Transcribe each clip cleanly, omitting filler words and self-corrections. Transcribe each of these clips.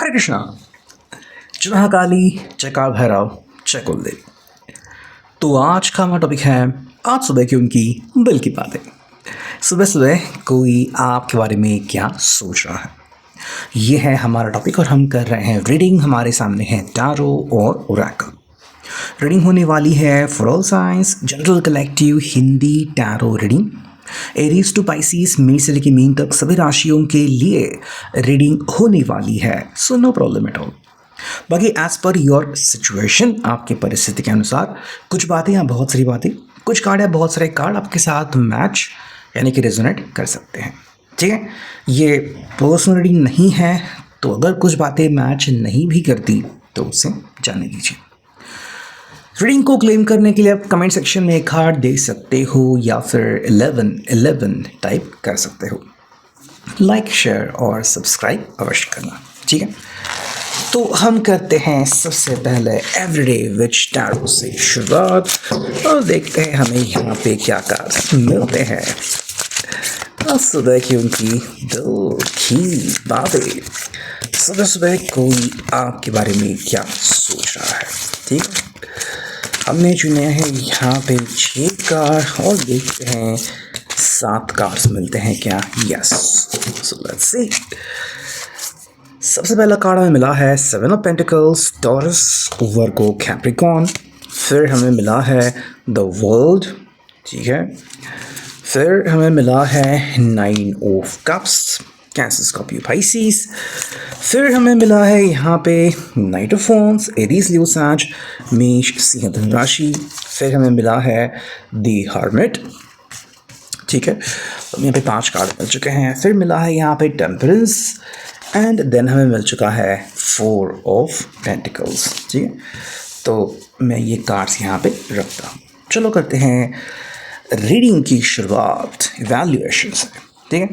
हरे कृष्णा। जय महाकाली, जय काल भैरव, जय कुलदेवी। तो आज का हमारा टॉपिक है आज सुबह की उनकी दिल की बातें। सुबह सुबह कोई आपके बारे में क्या सोच रहा है, ये है हमारा टॉपिक और हम कर रहे हैं रीडिंग। हमारे सामने है टैरो और ओरेकल। रीडिंग होने वाली है for all science general collective Hindi tarot reading. Aries to Pisces, मई से लेकर मीन तक सभी राशियों के लिए रीडिंग होने वाली है, so no problem at all. बाकी एज पर योर सिचुएशन, आपकी परिस्थिति के अनुसार कुछ बातें या बहुत सारी बातें, कुछ कार्ड या बहुत सारे कार्ड आपके साथ मैच यानी कि रेजोनेट कर सकते हैं। ठीक है, ये पर्सनल रीडिंग नहीं है, तो अगर कुछ बातें मैच नहीं भी करती तो उसे जाने दीजिए। रीडिंग को क्लेम करने के लिए आप कमेंट सेक्शन में एक कार्ड दे सकते हो या फिर 1111 टाइप कर सकते हो। लाइक, शेयर और सब्सक्राइब अवश्य करना। ठीक है, तो हम करते हैं सबसे पहले एवरीडे विच टैरो से शुरुआत और देखते हैं हमें यहाँ पे क्या कार्ड मिलते हैं। सुबह की उनकी दिल की बातें। सुबह सुबह कोई आपके बारे में क्या सोच रहा है। ठीक है, हमने चुने हैं यहाँ पे 6 कार्ड और देखते हैं 7 कार्ड्स मिलते हैं क्या। Yes, so let's see. सबसे पहला कार्ड हमें मिला है 7 of pentacles, taurus, Virgo, Capricorn. फिर हमें मिला है द वर्ल्ड। ठीक है, फिर हमें मिला है 9 of cups, cancer, Scorpio, Pisces. फिर हमें मिला है यहाँ पे नाइट ऑफ वॉन्ड्स, एरीज, लियो, सैज, मेष, सिंह, धनु राशि। फिर हमें मिला है द हर्मिट। ठीक है, तो यहाँ पे 5 कार्ड मिल चुके हैं। फिर मिला है यहाँ पे टेम्परेंस एंड देन हमें मिल चुका है 4 ऑफ पेंटिकल्स। ठीक है, तो मैं ये कार्ड्स यहाँ पे रखता हूँ। चलो करते हैं रीडिंग की शुरुआत इवैल्यूएशन से। ठीक है,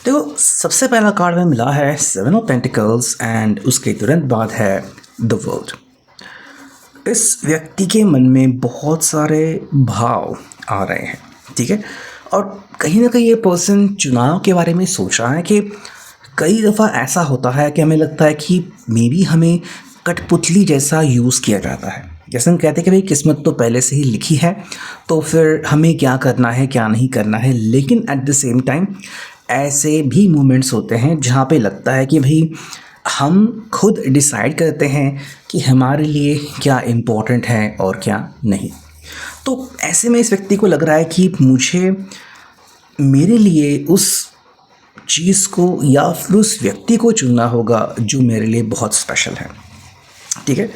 देखो सबसे पहला कार्ड में मिला है 7 ऑफ पेंटिकल्स एंड उसके तुरंत बाद है द वर्ल्ड। इस व्यक्ति के मन में बहुत सारे भाव आ रहे हैं। ठीक है, और कहीं ना कहीं ये पर्सन चुनाव के बारे में सोच रहा है कि कई दफ़ा ऐसा होता है कि हमें लगता है कि मे बी हमें कठपुतली जैसा यूज़ किया जाता है। जैसे हम कहते हैं कि भाई किस्मत तो पहले से ही लिखी है, तो फिर हमें क्या करना है क्या नहीं करना है। लेकिन एट द सेम टाइम ऐसे भी मोमेंट्स होते हैं जहाँ पे लगता है कि भाई हम खुद डिसाइड करते हैं कि हमारे लिए क्या इम्पोर्टेंट है और क्या नहीं। तो ऐसे में इस व्यक्ति को लग रहा है कि मुझे मेरे लिए उस चीज़ को या फिर उस व्यक्ति को चुनना होगा जो मेरे लिए बहुत स्पेशल है। ठीक है,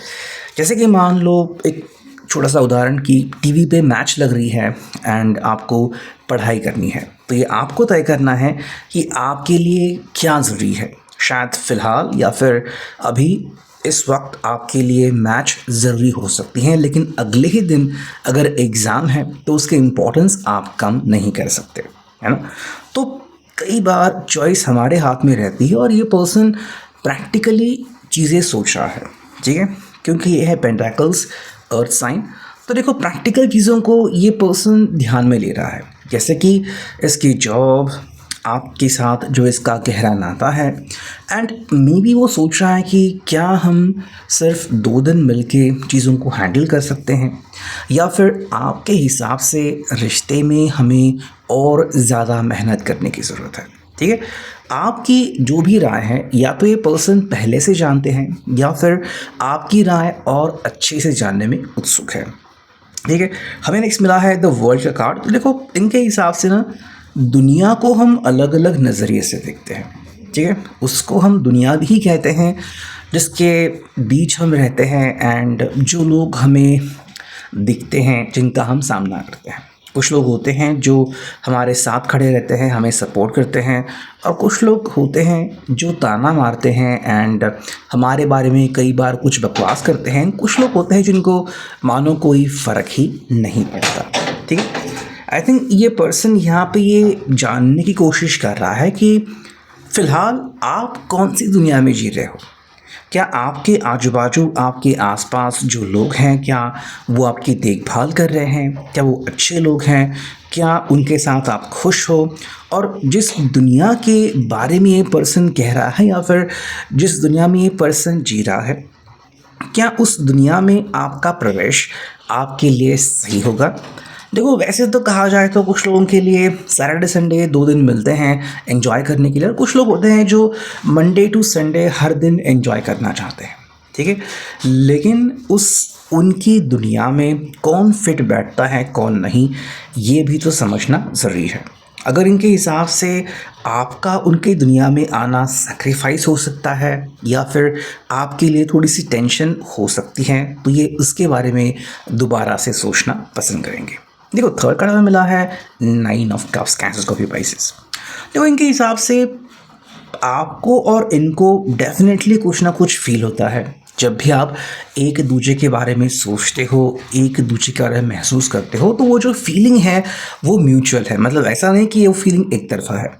जैसे कि मान लो एक छोटा सा उदाहरण कि टीवी पे मैच लग रही है एंड आपको पढ़ाई करनी है, तो ये आपको तय करना है कि आपके लिए क्या ज़रूरी है। शायद फ़िलहाल या फिर अभी इस वक्त आपके लिए मैच ज़रूरी हो सकती हैं, लेकिन अगले ही दिन अगर एग्ज़ाम है तो उसके इम्पोर्टेंस आप कम नहीं कर सकते, है ना। तो कई बार चॉइस हमारे हाथ में रहती है और ये पर्सन प्रैक्टिकली चीज़ें सोच रहा है। ठीक है, क्योंकि ये है पेंटाकल्स, अर्थ साइन। तो देखो प्रैक्टिकल चीज़ों को ये पर्सन ध्यान में ले रहा है, जैसे कि इसकी जॉब, आपके साथ जो इसका गहरा नाता है एंड मे बी वो सोच रहा है कि क्या हम सिर्फ 2 दिन मिलके चीज़ों को हैंडल कर सकते हैं या फिर आपके हिसाब से रिश्ते में हमें और ज़्यादा मेहनत करने की ज़रूरत है। ठीक है, आपकी जो भी राय है या तो ये पर्सन पहले से जानते हैं या फिर आपकी राय और अच्छे से जानने में उत्सुक है। ठीक है, हमें नेक्स्ट मिला है द वर्ल्ड का कार्ड। तो देखो इनके हिसाब से ना दुनिया को हम अलग अलग नज़रिए से देखते हैं। ठीक है, उसको हम दुनिया भी कहते हैं जिसके बीच हम रहते हैं एंड जो लोग हमें दिखते हैं, जिनका हम सामना करते हैं। कुछ लोग होते हैं जो हमारे साथ खड़े रहते हैं, हमें सपोर्ट करते हैं, और कुछ लोग होते हैं जो ताना मारते हैं एंड हमारे बारे में कई बार कुछ बकवास करते हैं। कुछ लोग होते हैं जिनको मानो कोई फ़र्क ही नहीं पड़ता। ठीक है, आई थिंक ये पर्सन यहाँ पे ये जानने की कोशिश कर रहा है कि फ़िलहाल आप कौन सी दुनिया में जी रहे हो। क्या आपके आजू बाजू, आपके आसपास जो लोग हैं, क्या वो आपकी देखभाल कर रहे हैं? क्या वो अच्छे लोग हैं? क्या उनके साथ आप खुश हो, और जिस दुनिया के बारे में ये पर्सन कह रहा है या फिर जिस दुनिया में ये पर्सन जी रहा है, क्या उस दुनिया में आपका प्रवेश आपके लिए सही होगा। देखो, वैसे तो कहा जाए तो कुछ लोगों के लिए सैटरडे संडे 2 दिन मिलते हैं एंजॉय करने के लिए, और कुछ लोग होते हैं जो मंडे टू संडे हर दिन एंजॉय करना चाहते हैं, ठीक है। लेकिन उनकी दुनिया में कौन फिट बैठता है कौन नहीं, ये भी तो समझना ज़रूरी है। अगर इनके हिसाब से आपका उनकी दुनिया में आना सैक्रिफाइस हो सकता है या फिर आपके लिए थोड़ी सी टेंशन हो सकती है, तो ये उसके बारे में दोबारा से सोचना पसंद करेंगे। देखो, थर्ड कार्ड में मिला है 9 of cups, cancer Scorpio Pisces. देखो, इनके हिसाब से आपको और इनको डेफिनेटली कुछ ना कुछ फील होता है जब भी आप एक दूसरे के बारे में सोचते हो, एक दूसरे के बारे में महसूस करते हो, तो वो जो फीलिंग है वो म्यूचुअल है। मतलब ऐसा नहीं कि वो फीलिंग एक तरफा है,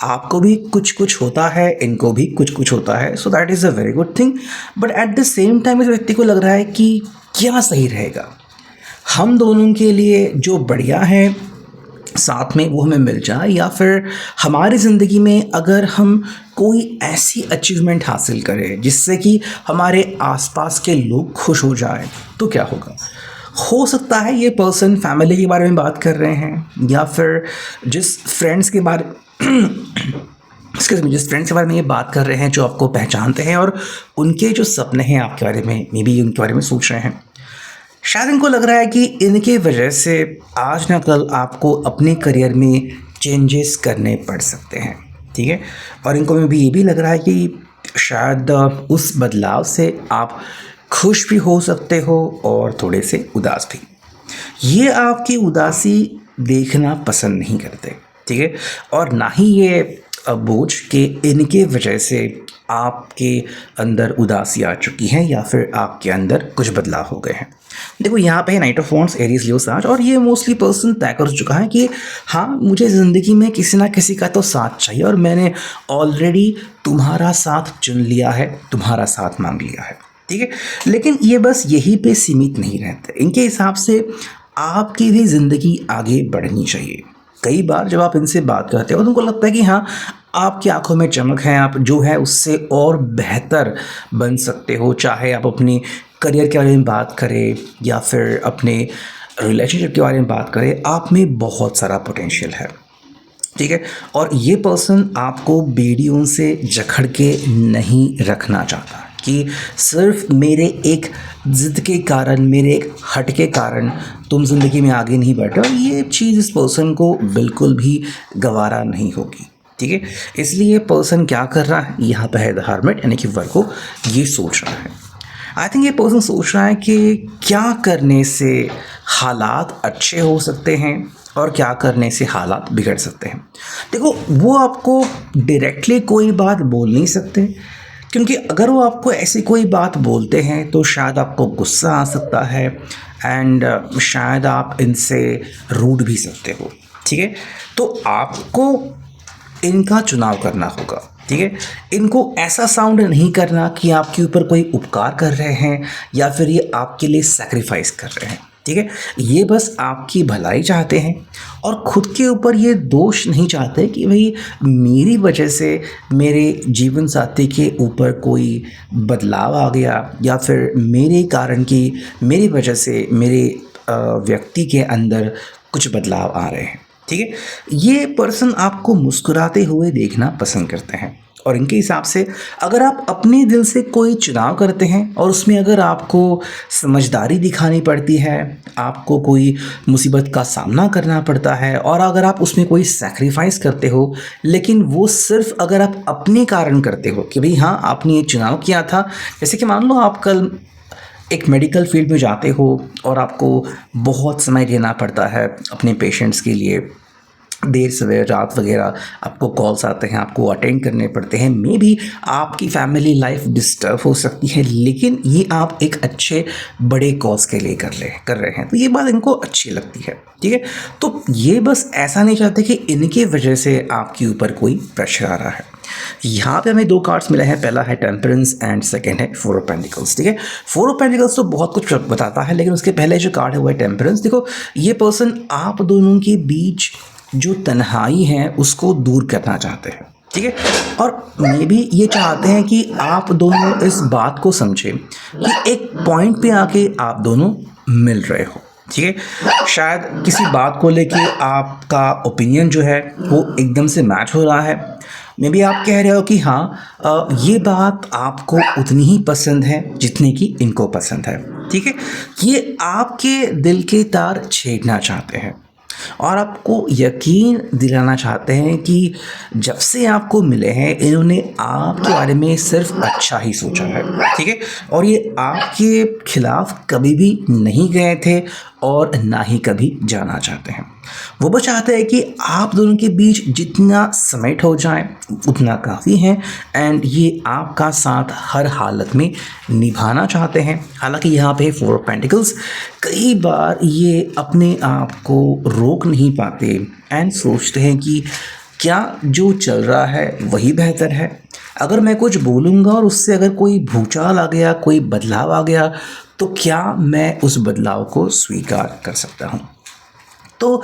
आपको भी कुछ कुछ होता है, इनको भी कुछ कुछ होता है। So that is a very good thing. But at the same time इस व्यक्ति को लग रहा है कि क्या सही रहेगा, हम दोनों के लिए जो बढ़िया है साथ में वो हमें मिल जाए, या फिर हमारी ज़िंदगी में अगर हम कोई ऐसी अचीवमेंट हासिल करें जिससे कि हमारे आसपास के लोग खुश हो जाए, तो क्या होगा। हो सकता है ये पर्सन फैमिली के बारे में बात कर रहे हैं, या फिर जिस फ्रेंड्स के बारे जिस फ्रेंड्स के बारे में ये बात कर रहे हैं जो आपको पहचानते हैं और उनके जो सपने हैं आपके बारे में, मे बी उनके बारे में सोच रहे हैं। शायद इनको लग रहा है कि इनके वजह से आज ना कल आपको अपने करियर में चेंजेस करने पड़ सकते हैं, ठीक है। और इनको में भी ये भी लग रहा है कि शायद उस बदलाव से आप खुश भी हो सकते हो और थोड़े से उदास भी। ये आपकी उदासी देखना पसंद नहीं करते, ठीक है। और ना ही ये बोझ कि इनके वजह से आपके अंदर उदासी आ चुकी है या फिर आपके अंदर कुछ बदलाव हो गए हैं। देखो, यहाँ पे नाइट ऑफ वॉन्ड्स, एरीज, लियो, साज, और ये मोस्टली पर्सन तय कर चुका है कि हाँ, मुझे ज़िंदगी में किसी ना किसी का तो साथ चाहिए और मैंने ऑलरेडी तुम्हारा साथ चुन लिया है, तुम्हारा साथ मांग लिया है, ठीक है। लेकिन ये बस यहीं पे सीमित नहीं रहते। इनके हिसाब से आपकी भी ज़िंदगी आगे बढ़नी चाहिए। कई बार जब आप इनसे बात करते हो तो उनको लगता है कि हाँ, आपकी आंखों में चमक है, आप जो है उससे और बेहतर बन सकते हो। चाहे आप अपनी करियर के बारे में बात करें या फिर अपने रिलेशनशिप के बारे में बात करें, आप में बहुत सारा पोटेंशियल है, ठीक है। और ये पर्सन आपको बेड़ियों से जकड़ के नहीं रखना चाहता कि सिर्फ मेरे एक ज़िद के कारण, मेरे एक हट के कारण तुम ज़िंदगी में आगे नहीं बढ़े, और ये चीज़ इस पर्सन को बिल्कुल भी गवारा नहीं होगी, ठीक है। इसलिए पर्सन क्या कर रहा है, यहाँ पर है द हर्मिट, यानी कि वर्गो ये सोच रहा है। आई थिंक ये पर्सन सोच रहा है कि क्या करने से हालात अच्छे हो सकते हैं और क्या करने से हालात बिगड़ सकते हैं। देखो, वो आपको डायरेक्टली कोई बात बोल नहीं सकते, क्योंकि अगर वो आपको ऐसी कोई बात बोलते हैं तो शायद आपको गुस्सा आ सकता है एंड शायद आप इनसे रूठ भी सकते हो, ठीक है। तो आपको इनका चुनाव करना होगा, ठीक है। इनको ऐसा साउंड नहीं करना कि आपके ऊपर कोई उपकार कर रहे हैं या फिर ये आपके लिए सैक्रिफाइस कर रहे हैं, ठीक है। ये बस आपकी भलाई चाहते हैं और खुद के ऊपर ये दोष नहीं चाहते कि भाई मेरी वजह से मेरे जीवन साथी के ऊपर कोई बदलाव आ गया या फिर मेरे कारण की, मेरी वजह से मेरे व्यक्ति के अंदर कुछ बदलाव आ रहे हैं, ठीक है। ये पर्सन आपको मुस्कुराते हुए देखना पसंद करते हैं और इनके हिसाब से अगर आप अपने दिल से कोई चुनाव करते हैं और उसमें अगर आपको समझदारी दिखानी पड़ती है, आपको कोई मुसीबत का सामना करना पड़ता है और अगर आप उसमें कोई सैक्रिफाइस करते हो, लेकिन वो सिर्फ अगर आप अपने कारण करते हो कि भाई हाँ, आपने ये चुनाव किया था। जैसे कि मान लो आप कल एक मेडिकल फील्ड में जाते हो और आपको बहुत समय देना पड़ता है अपने पेशेंट्स के लिए, देर सवेर रात वगैरह आपको कॉल्स आते हैं, आपको अटेंड करने पड़ते हैं, मे बी आपकी फैमिली लाइफ डिस्टर्ब हो सकती है, लेकिन ये आप एक अच्छे बड़े कॉज के लिए कर रहे हैं, तो ये बात इनको अच्छी लगती है। ठीक है, तो ये बस ऐसा नहीं चाहते कि इनके वजह से आपके ऊपर कोई प्रेशर आ रहा है। यहाँ पे हमें दो कार्ड्स मिले हैं, पहला है टेम्परेंस एंड सेकंड है फोर ऑफ पेंटिकल्स। ठीक है, फोर ऑफ पेंटिकल्स तो बहुत कुछ बताता है, लेकिन उसके पहले जो कार्ड है वो है टेम्परेंस। देखो, ये पर्सन आप दोनों के बीच जो तन्हाई है उसको दूर करना चाहते हैं। ठीक है, और मे भी ये चाहते हैं कि आप दोनों इस बात को समझें कि एक पॉइंट पे आके आप दोनों मिल रहे हो। ठीक है, शायद किसी बात को लेके आपका ओपिनियन जो है वो एकदम से मैच हो रहा है। मे बी आप कह रहे हो कि हाँ, ये बात आपको उतनी ही पसंद है जितनी कि इनको पसंद है। ठीक है, ये आपके दिल के तार छेड़ना चाहते हैं और आपको यकीन दिलाना चाहते हैं कि जब से आपको मिले हैं इन्होंने आपके बारे में सिर्फ अच्छा ही सोचा है। ठीक है, और ये आपके खिलाफ कभी भी नहीं गए थे और ना ही कभी जाना चाहते हैं। वो बस चाहते हैं कि आप दोनों के बीच जितना समेट हो जाए उतना काफ़ी है, एंड ये आपका साथ हर हालत में निभाना चाहते हैं। हालांकि यहाँ पे फोर ऑफ पेंटिकल्स, कई बार ये अपने आप को रोक नहीं पाते एंड सोचते हैं कि क्या जो चल रहा है वही बेहतर है। अगर मैं कुछ बोलूँगा और उससे अगर कोई भूचाल आ गया, कोई बदलाव आ गया, तो क्या मैं उस बदलाव को स्वीकार कर सकता हूँ। तो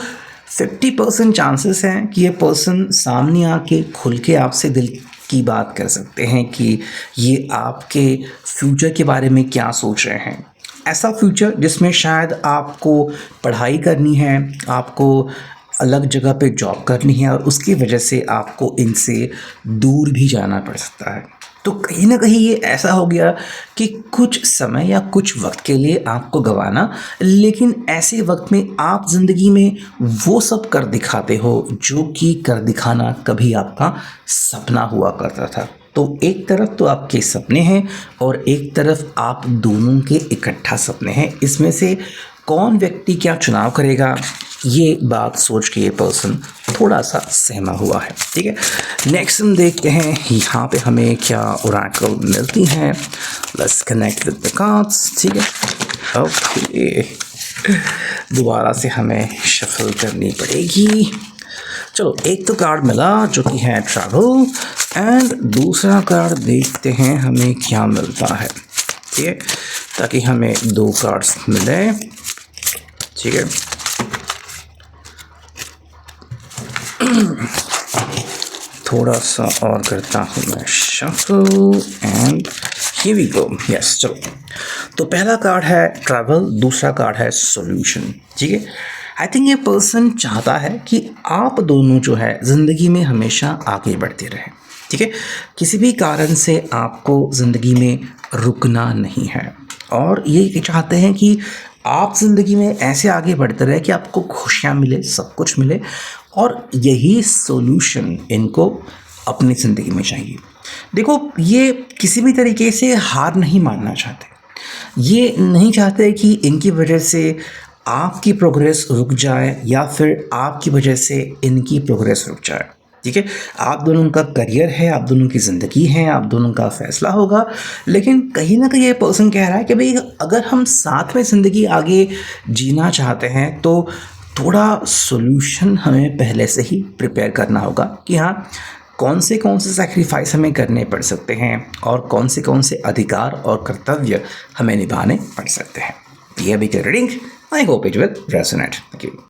50% चांसेस हैं कि ये पर्सन सामने आके खुल के आपसे दिल की बात कर सकते हैं कि ये आपके फ्यूचर के बारे में क्या सोच रहे हैं। ऐसा फ्यूचर जिसमें शायद आपको पढ़ाई करनी है, आपको अलग जगह पे जॉब करनी है और उसकी वजह से आपको इनसे दूर भी जाना पड़ सकता है। तो कहीं ना कहीं ये ऐसा हो गया कि कुछ समय या कुछ वक्त के लिए आपको गंवाना, लेकिन ऐसे वक्त में आप ज़िंदगी में वो सब कर दिखाते हो जो कि कर दिखाना कभी आपका सपना हुआ करता था। तो एक तरफ तो आपके सपने हैं और एक तरफ आप दोनों के इकट्ठा सपने हैं। इसमें से कौन व्यक्ति क्या चुनाव करेगा, ये बात सोच के ये पर्सन थोड़ा सा सहमा हुआ है। ठीक है, नेक्स्ट हम देखते हैं यहाँ पे हमें क्या ओरेकल मिलती हैं। Let's connect with the cards. ठीक है, ओके, दोबारा से हमें शफल करनी पड़ेगी। चलो, एक तो कार्ड मिला जो कि है ट्रैवल, एंड दूसरा कार्ड देखते हैं हमें क्या मिलता है। ठीक है, ताकि हमें दो कार्ड्स मिले। ठीक है, थोड़ा सा और करता हूँ मैं shuffle, and here we go. Yes, चलो, तो पहला कार्ड है ट्रैवल, दूसरा कार्ड है सॉल्यूशन। ठीक है, आई थिंक ये पर्सन चाहता है कि आप दोनों जो है ज़िंदगी में हमेशा आगे बढ़ते रहें। ठीक है, किसी भी कारण से आपको ज़िंदगी में रुकना नहीं है, और ये चाहते हैं कि आप ज़िंदगी में ऐसे आगे बढ़ते रहे कि आपको खुशियाँ मिले, सब कुछ मिले, और यही सॉल्यूशन इनको अपनी ज़िंदगी में चाहिए। देखो, ये किसी भी तरीके से हार नहीं मानना चाहते। ये नहीं चाहते कि इनकी वजह से आपकी प्रोग्रेस रुक जाए या फिर आपकी वजह से इनकी प्रोग्रेस रुक जाए। ठीक है, आप दोनों का करियर है, आप दोनों की ज़िंदगी है, आप दोनों का फैसला होगा, लेकिन कहीं ना कहीं ये पर्सन कह रहा है कि भाई अगर हम साथ में ज़िंदगी आगे जीना चाहते हैं तो थोड़ा सॉल्यूशन हमें पहले से ही प्रिपेयर करना होगा कि हाँ, कौन से सैक्रिफाइस हमें करने पड़ सकते हैं और कौन से अधिकार और कर्तव्य हमें निभाने पड़ सकते हैं। ये अभी की reading, I hope it will resonate. Thank you.